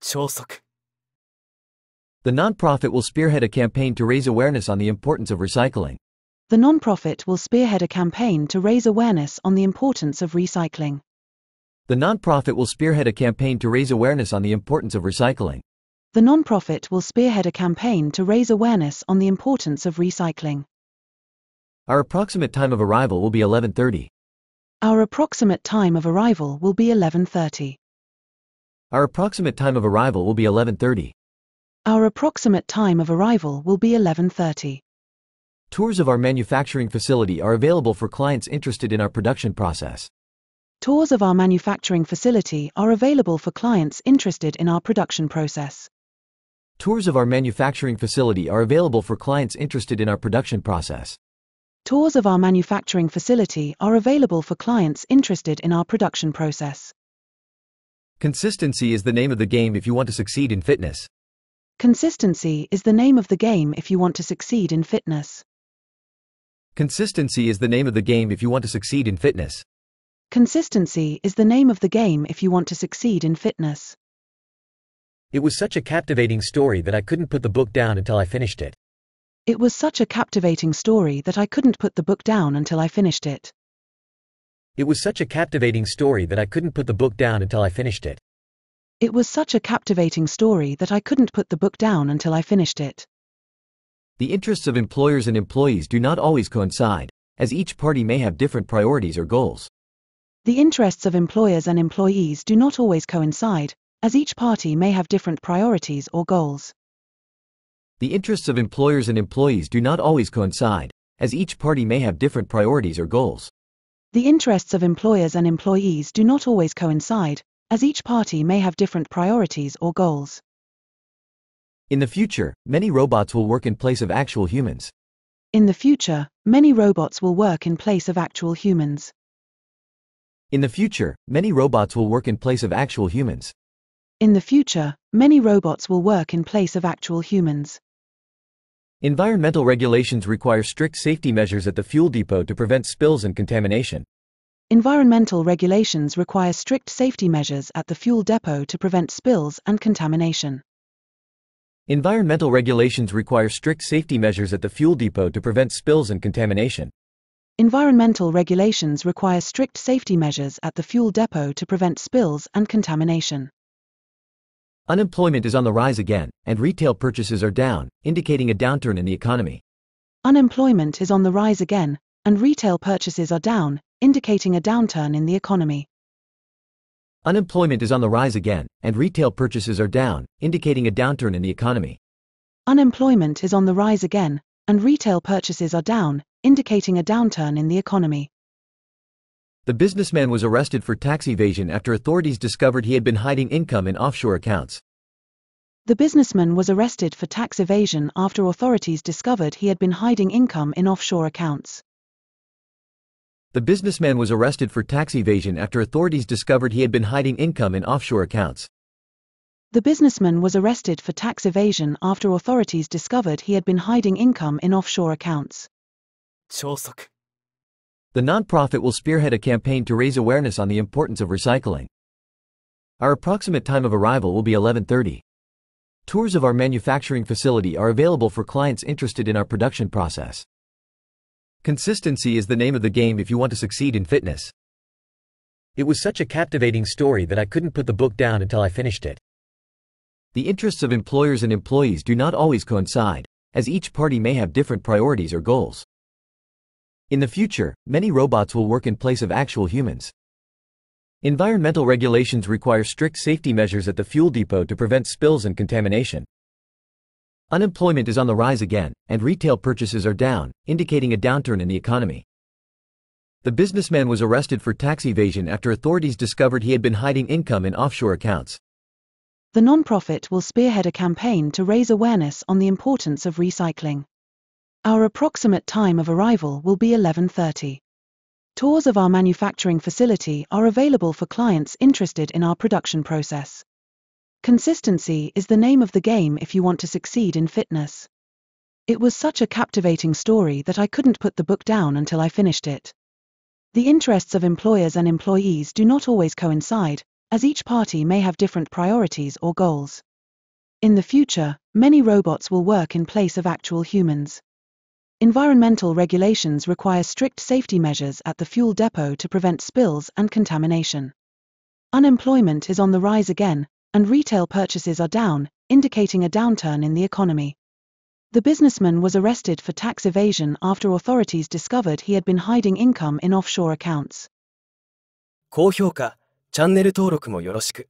超速 The nonprofit will spearhead a campaign to raise awareness on the importance of recycling. The nonprofit will spearhead a campaign to raise awareness on the importance of recycling. The nonprofit will spearhead a campaign to raise awareness on the importance of recycling. The nonprofit will spearhead a campaign to raise awareness on the importance of recycling. Our approximate time of arrival will be 11:30. Our approximate time of arrival will be 11:30. Our approximate time of arrival will be 11:30. Our approximate time of arrival will be 11:30. Tours of our manufacturing facility are available for clients interested in our production process. Tours of our manufacturing facility are available for clients interested in our production process. Tours of our manufacturing facility are available for clients interested in our production process. Tours of our manufacturing facility are available for clients interested in our production process. Consistency is the name of the game if you want to succeed in fitness. Consistency is the name of the game if you want to succeed in fitness. Consistency is the name of the game if you want to succeed in fitness. Consistency is the name of the game if you want to succeed in fitness. It was such a captivating story that I couldn't put the book down until I finished it. It was such a captivating story that I couldn't put the book down until I finished it. It was such a captivating story that I couldn't put the book down until I finished it. It was such a captivating story that I couldn't put the book down until I finished it. The interests of employers and employees do not always coincide, as each party may have different priorities or goals. The interests of employers and employees do not always coincide, as each party may have different priorities or goals. The interests of employers and employees do not always coincide, as each party may have different priorities or goals. The interests of employers and employees do not always coincide, as each party may have different priorities or goals. In the future, many robots will work in place of actual humans. In the future, many robots will work in place of actual humans. In the future, many robots will work in place of actual humans. In the future, many robots will work in place of actual humans. Environmental regulations require strict safety measures at the fuel depot to prevent spills and contamination. Environmental regulations require strict safety measures at the fuel depot to prevent spills and contamination. Environmental regulations require strict safety measures at the fuel depot to prevent spills and contamination. Environmental regulations require strict safety measures at the fuel depot to prevent spills and contamination. Unemployment is on the rise again, and retail purchases are down, indicating a downturn in the economy. Unemployment is on the rise again, and retail purchases are down, indicating a downturn in the economy. Unemployment is on the rise again, and retail purchases are down, indicating a downturn in the economy. Unemployment is on the rise again, and retail purchases are down, indicating a downturn in the economy. The businessman was arrested for tax evasion after authorities discovered he had been hiding income in offshore accounts. The businessman was arrested for tax evasion after authorities discovered he had been hiding income in offshore accounts. The businessman was arrested for tax evasion after authorities discovered he had been hiding income in offshore accounts. The businessman was arrested for tax evasion after authorities discovered he had been hiding income in offshore accounts. 超速 The nonprofit will spearhead a campaign to raise awareness on the importance of recycling. Our approximate time of arrival will be 11:30. Tours of our manufacturing facility are available for clients interested in our production process. Consistency is the name of the game if you want to succeed in fitness. It was such a captivating story that I couldn't put the book down until I finished it. The interests of employers and employees do not always coincide, as each party may have different priorities or goals. In the future, many robots will work in place of actual humans. Environmental regulations require strict safety measures at the fuel depot to prevent spills and contamination. Unemployment is on the rise again, and retail purchases are down, indicating a downturn in the economy. The businessman was arrested for tax evasion after authorities discovered he had been hiding income in offshore accounts. The nonprofit will spearhead a campaign to raise awareness on the importance of recycling. Our approximate time of arrival will be 11:30. Tours of our manufacturing facility are available for clients interested in our production process. Consistency is the name of the game if you want to succeed in fitness. It was such a captivating story that I couldn't put the book down until I finished it. The interests of employers and employees do not always coincide, as each party may have different priorities or goals. In the future, many robots will work in place of actual humans. Environmental regulations require strict safety measures at the fuel depot to prevent spills and contamination. Unemployment is on the rise again, and retail purchases are down, indicating a downturn in the economy. The businessman was arrested for tax evasion after authorities discovered he had been hiding income in offshore accounts. 高評価、チャンネル登録もよろしく。